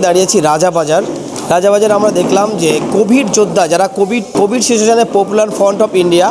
দাঁড়িয়েছি রাজাবাজার আমরা দেখলাম যে কোভিড যোদ্ধা যারা কোভিড সিচুয়েশনে পপুলার ফ্রন্ট অফ ইন্ডিয়া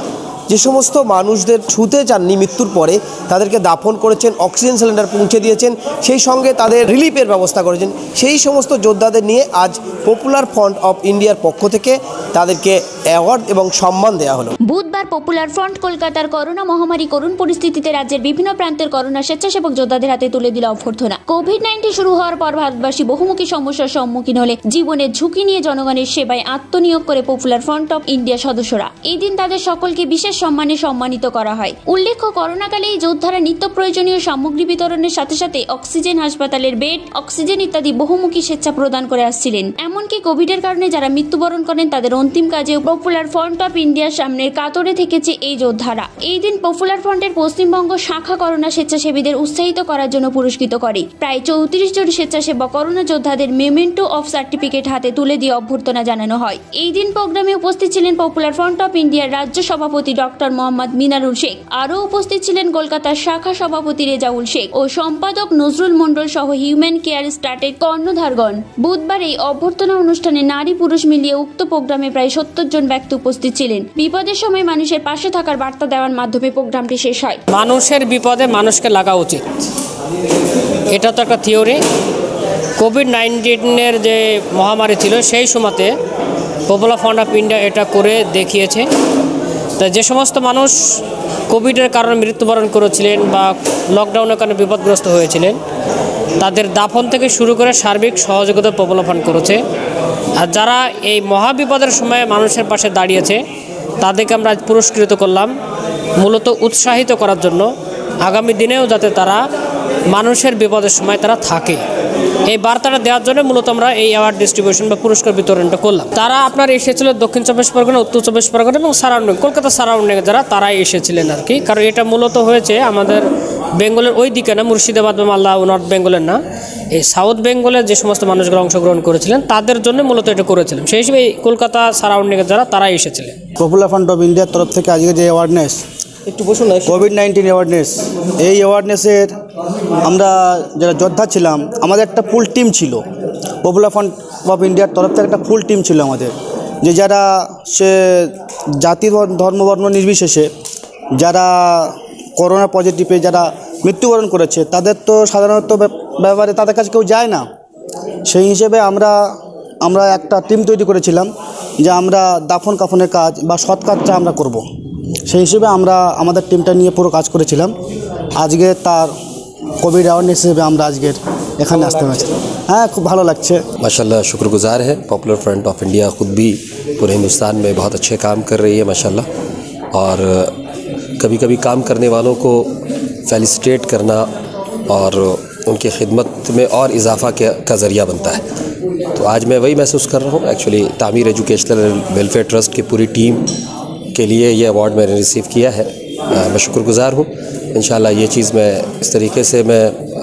যে সমস্ত মানুষদের ছুঁতে চাননি মৃত্যুর পরে তাদেরকে দাফন করেছেন, অক্সিজেন সিলিন্ডার পৌঁছে দিয়েছেন, সেই সঙ্গে তাদের রিলিফের ব্যবস্থা করেছেন। সেই সমস্ত যোদ্ধাদের নিয়ে আজ পপুলার ফ্রন্ট অফ ইন্ডিয়ার পক্ষ থেকে তাদেরকে অ্যাওয়ার্ড এবং সম্মান দেওয়া হলো। বুধবার পপুলার ফ্রন্ট কলকাতার করোনা মহামারী করুণ পরিস্থিতিতে রাজ্যের বিভিন্ন প্রান্তের করোনা স্বেচ্ছাসেবক যোদ্ধাদের হাতে তুলে দিল অভ্যর্থনা। কোভিড-19 শুরু হওয়ার পর ভারতবাসী বহুমুখী সমস্যার সম্মুখীন হলে জীবনের ঝুঁকি নিয়ে জনগণের সেবায় আত্মনিয়োগ করে পপুলার ফ্রন্ট অফ ইন্ডিয়া সদস্যরা এই দিন তাদের সকলকে বিশেষ সম্মানে সম্মানিত করা হয়। উল্লেখ্য, করোনাকালে এই যোদ্ধারা নিত্য প্রয়োজনীয় সামগ্রী বিতরণের সাথে সাথে অক্সিজেন, হাসপাতালের বেড, অক্সিজেন ইত্যাদি বহুমুখী স্বেচ্ছা প্রদান করে আসছিলেন। এমনকি কোভিডের কারণে যারা মৃত্যুবরণ করেন তাদের অন্তিম কাজে পপুলার ফ্রন্ট অফ ইন্ডিয়ার সামনের কাতরে থেকেছে এই যোদ্ধারা। এই দিন পপুলার ফ্রন্টের পশ্চিমবঙ্গ শাখা করোনা স্বেচ্ছাসেবীদের উৎসাহিত করার জন্য পুরস্কৃত করে। প্রায় 34 জন স্বেচ্ছাসেবক করোনা যোদ্ধাদের মেমেন্টো অফ সার্টিফিকেট হাতে তুলে দিয়ে অভ্যর্থনা জানানো হয়। এই দিন প্রোগ্রামে উপস্থিত ছিলেন পপুলার ফ্রন্ট অফ ইন্ডিয়ার রাজ্য সভাপতি ডক্টর মোহাম্মদ মিনারুল শেখ। আরও উপস্থিত ছিলেন কলকাতার শাখা সভাপতি রেজাউল শেখ ও সম্পাদক নজরুল মন্ডল সহ হিউম্যান কেয়ার স্টার্টের কর্ণধারগণ। বুধবার এই অভ্যর্থনা অনুষ্ঠানে নারী পুরুষ মিলিয়ে উক্ত প্রোগ্রামে প্রায় 70 জন ব্যক্তি উপস্থিত ছিলেন। বিপদের সময় মানুষের পাশে থাকার বার্তা দেওয়ার মাধ্যমে প্রোগ্রামটি শেষ হয়। মানুষের বিপদে মানুষকে লাগা উচিত, এটা তো একটা থিওরি। কোভিড-19 যে মহামারী ছিল সেই সময়তে পপুলার ফ্রন্ট অফ ইন্ডিয়া এটা করে দেখিয়েছে। তা যে সমস্ত মানুষ কোভিডের কারণে মৃত্যুবরণ করেছিলেন বা লকডাউনের কারণে বিপদগ্রস্ত হয়েছিলেন তাদের দাফন থেকে শুরু করে সার্বিক সহযোগিতা পপুলার ফ্রন্ট করেছে। আর যারা এই মহাবিপদের সময় মানুষের পাশে দাঁড়িয়েছে তাদেরকে আমরা আজ পুরস্কৃত করলাম, মূলত উৎসাহিত করার জন্য আগামী দিনেও যাতে তারা মানুষের বিপদের সময় তারা থাকে, এই বার্তাটা দেওয়ার জন্য মূলত আমরা এই অ্যাওয়ার্ড ডিস্ট্রিবিউশন বা পুরস্কার বিতরণটা করলাম। তারা আপনার এসেছিল দক্ষিণ চব্বিশ পরগনা, উত্তর চব্বিশ পরগনা এবং সারাউন্ডিং কলকাতা সারাউন্ডিংয়ে যারা তারাই এসেছিলেন আর কি। কারণ এটা মূলত হয়েছে আমাদের বেঙ্গলের ওই দিকে না, মুর্শিদাবাদ বা মালদা নর্থ বেঙ্গলের না, এই সাউথ বেঙ্গলের যে সমস্ত মানুষগুলো অংশগ্রহণ করেছিলেন তাদের জন্য মূলত এটা করেছিলাম। সেই হিসেবে কলকাতা সারাউন্ডিংয়ে যারা তারাই এসেছিলেন। পপুলার ফ্রন্ট অফ ইন্ডিয়ার তরফ থেকে আজকে যে অ্যাওয়ারনেস, একটু বসুন না, কোভিড-19 অ্যাওয়ারনেস, এই অ্যাওয়ারনেসের আমরা যারা যোদ্ধা ছিলাম আমাদের একটা ফুল টিম ছিল। পপুলার ফ্রন্ট অফ ইন্ডিয়ার তরফ থেকে একটা ফুল টিম ছিল আমাদের, যে যারা সে জাতি ধর্ম বর্ণ নির্বিশেষে যারা করোনা পজিটিভে যারা মৃত্যুবরণ করেছে তাদের তো সাধারণত ব্যাপারে তাদের কাছে কেউ যায় না। সেই হিসেবে আমরা একটা টিম তৈরি করেছিলাম যে আমরা দাফন কাফনের কাজ বা সৎ কাজটা আমরা করব। সেই হিসেবে আমরা আমাদের টিমটা নিয়ে পুরো কাজ করেছিলাম। আজকে তার कोविड अवेयरनेस হিসেবে আমরা আজকে এখানে আসতে পেরেছি। হ্যাঁ, খুব ভালো লাগছে। माशाल्लाह शुक्रगुजार है। पॉपुलर फ्रंट ऑफ इंडिया ख़ुद भी पूरे हिंदुस्तान में बहुत अच्छे काम कर रही है माशाल्लाह, और कभी कभी काम करने वालों को फेलिसिटेट करना और उनकी खिदमत में और इजाफ़ा का ज़रिया बनता है। तो आज मैं वही महसूस कर रहा हूँ। एक्चुअली तामीर एजुकेशनल वेलफेयर ट्रस्ट की पूरी टीम के लिए ये अवार्ड मैंने रिसीव किया है। मैं शुक्रगुजार हूँ। इंशाल्लाह ये चीज़ मैं इस तरीके से मैं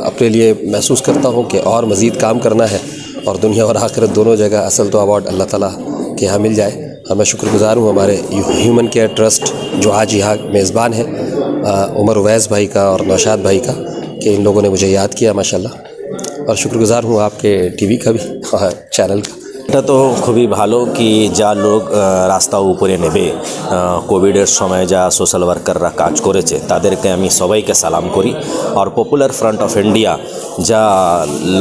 अपने लिए महसूस करता हूँ कि और मज़ीद काम करना है, और दुनिया और आखिरत दोनों जगह असल तो अवार्ड अल्लाह ताला के यहाँ मिल जाए। मैं शुक्रगुजार हूँ हमारे ह्यूमन केयर ट्रस्ट जो आज यहाँ मेज़बान है, उमर उवैस भाई का और नौशाद भाई का, कि इन लोगों ने मुझे याद किया माशाल्लाह। और शुक्रगुजार हूँ आपके टीवी का भी और चैनल का। এটা তো খুবই ভালো কি যা লোক রাস্তা উপরে নেবে, কোভিডের সময় যা সোশ্যাল ওয়ার্কাররা কাজ করেছে তাদেরকে আমি সবাইকে সালাম করি। Are popular front of India যা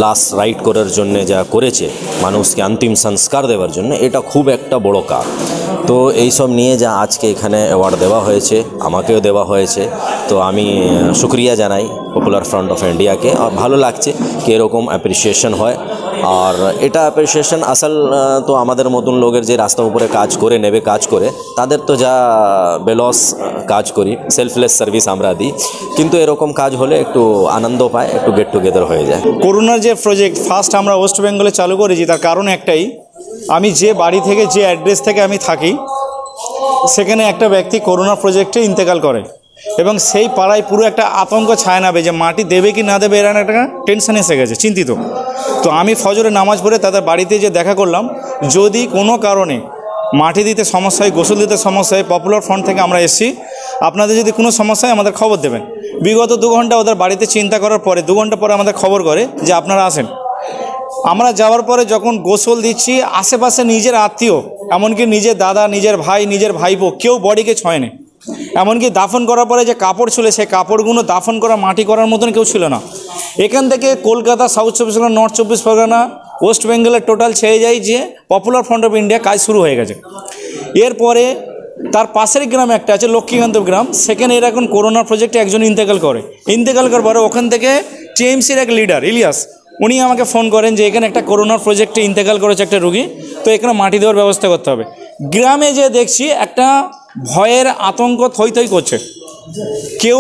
লাস্ট রাইট করার জন্য যা করেছে মানুষকে অন্তিম সংস্কার দেওয়ার জন্য, এটা খুব একটা বড় কাজ। তো এইসব নিয়ে যা আজকে এখানে অ্যাওয়ার্ড দেওয়া হয়েছে, আমাকেও দেওয়া হয়েছে, তো আমি শুক্রিয়া জানাই পপুলার ফ্রন্ট অফ ইন্ডিয়াকে। আর ভালো লাগছে কি এরকম অ্যাপ্রিসিয়েশন হয়। আর এটা অ্যাপ্রিসিয়েশন আসল তো আমাদের মতন লোকের যে রাস্তা উপরে কাজ করে নেবে, কাজ করে তাদের তো যা বেলস কাজ করি, সেলফলেস সার্ভিস আমরা দিই, কিন্তু এরকম কাজ হলে একটু আনন্দ পায়, একটু গেট টুগেদার হয়ে যায়। করোনার যে প্রজেক্ট ফার্স্ট আমরা ওয়েস্ট বেঙ্গলে চালু করেছি, তার কারণ একটাই, আমি যে বাড়ি থেকে যে অ্যাড্রেস থেকে আমি থাকি সেখানে একটা ব্যক্তি করোনা প্রজেক্টে ইন্তেকাল করে, এবং সেই পাড়ায় পুরো একটা আতঙ্ক ছায়া নাবে যে মাটি দেবে কি না দেবে, এরা একটা টেনশন এসে গেছে, চিন্তিত। তো আমি ফজরে নামাজ পড়ে তাদের বাড়িতে যে দেখা করলাম, যদি কোনো কারণে মাটি দিতে সমস্যা হয়, গোসল দিতে সমস্যা হয়, পপুলার ফ্রন্ট থেকে আমরা এসেছি, আপনাদের যদি কোনো সমস্যা হয় আমাদের খবর দেবেন। বিগত 2 ঘন্টা ওদের বাড়িতে চিন্তা করার পরে 2 ঘন্টা পরে আমাদের খবর করে যে আপনারা আসেন। আমরা যাওয়ার পরে যখন গোসল দিচ্ছি, আশেপাশে নিজের আত্মীয়, এমনকি নিজের দাদা, নিজের ভাই, নিজের ভাইপো কেউ বডিকে ছয়নি। এমনকি দাফন করার পরে যে কাপড় ছিল, সেই কাপড়গুলো দাফন করা, মাটি করার মতন কেউ ছিল না। এখান থেকে কলকাতা, সাউথ চব্বিশ পরগনা, নর্থ চব্বিশ পরগনা, ওয়েস্ট বেঙ্গলের টোটাল ছেড়ে যায় যে পপুলার ফ্রন্ট অফ ইন্ডিয়া কাজ শুরু হয়ে গেছে। এরপরে তার পাশের গ্রাম একটা আছে লক্ষ্মীকান্ত গ্রাম, সেখানে এর এখন করোনা প্রজেক্টে একজন ইন্তেকাল করার পরে ওখান থেকে টিএমসির এক লিডার ইলিয়াস, উনি আমাকে ফোন করেন যে এখানে একটা করোনার প্রজেক্টে ইন্তেকাল করেছে একটা রুগী, তো এখানে মাটি দেওয়ার ব্যবস্থা করতে হবে। গ্রামে যে দেখছি একটা ভয়ের আতঙ্ক থই করছে, কেউ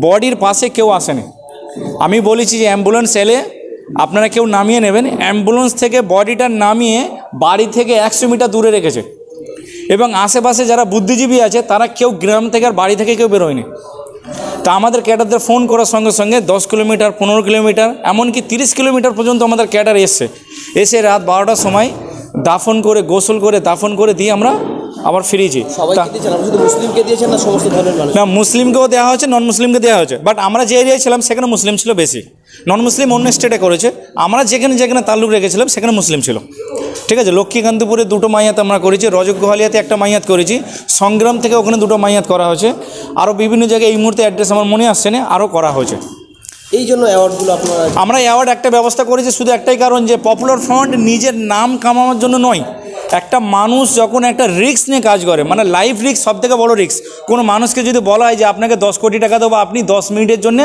বডির পাশে কেউ আসেনি। আমি বলেছি যে অ্যাম্বুলেন্স এলে আপনারা কেউ নামিয়ে নেবেন। অ্যাম্বুলেন্স থেকে বডিটা নামিয়ে বাড়ি থেকে 100 মিটার দূরে রেখেছে, এবং আশেপাশে যারা বুদ্ধিজীবী আছে তারা কেউ গ্রাম থেকে আর বাড়ি থেকে কেউ বেরোয়নি। তা আমাদের ক্যাডারদের ফোন করার সঙ্গে সঙ্গে 10 কিলোমিটার, 15 কিলোমিটার, এমনকি 30 কিলোমিটার পর্যন্ত আমাদের ক্যাডার এসে রাত 12টার সময় দাফন করে, গোসল করে, দাফন করে দিয়ে আমরা আবার ফিরেছি। মুসলিমকে দিয়েছেন না সমস্ত ধরনের মানুষ? না, মুসলিমকেও দেওয়া হয়েছে, নন মুসলিমকে দেওয়া হয়েছে, বাট আমরা যে এরিয়ায় ছিলাম সেখানে মুসলিম ছিল বেশি। নন মুসলিম অন্য স্টেটে করেছে, আমরা যেখানে তাল্লুক রেখেছিলাম সেখানে মুসলিম ছিল। ঠিক আছে, লক্ষ্মীকান্তপুরে 2টো মাইয়াত আমরা করেছি, রজতগোহালিয়াতে একটা মাইয়াত করেছি, সংগ্রাম থেকে ওখানে 2টো মাইয়াত করা হয়েছে, আরও বিভিন্ন জায়গায় এই মুহূর্তে অ্যাড্রেস আমার মনে আসছে না, আরও করা হয়েছে। এই জন্য অ্যাওয়ার্ডগুলো আমরা অ্যাওয়ার্ড একটা ব্যবস্থা করেছি শুধু একটাই কারণ, যে পপুলার ফ্রন্ট নিজের নাম কামানোর জন্য নয়। একটা মানুষ যখন একটা রিস্ক নিয়ে কাজ করে, মানে লাইফ রিস্ক সবথেকে বড় রিস্ক। কোনো মানুষকে যদি বলা হয় যে আপনাকে 10 কোটি টাকা দেবো, আপনি 10 মিনিটের জন্য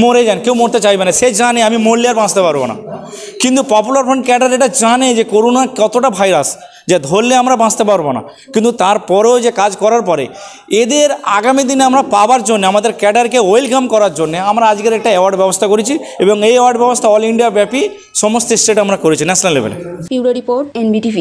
মরে যান, কেউ মরতে চাইবে না। সে জানে আমি মরলে আর বাঁচতে পারবো না। কিন্তু পপুলার ফ্রন্ট ক্যাডার এটা জানে যে করোনা কতটা ভাইরাস, যে ধরলে আমরা বাঁচতে পারবো না, কিন্তু তারপরেও যে কাজ করার পরে এদের আগামী দিনে আমরা পাওয়ার জন্য, আমাদের ক্যাডারকে ওয়েলকাম করার জন্য আমরা আজকের একটা অ্যাওয়ার্ড ব্যবস্থা করেছি, এবং এই অ্যাওয়ার্ড ব্যবস্থা অল ইন্ডিয়া ব্যাপী সমস্ত স্টেট আমরা করেছি, ন্যাশনাল লেভেলে। Bureau report, NBTV।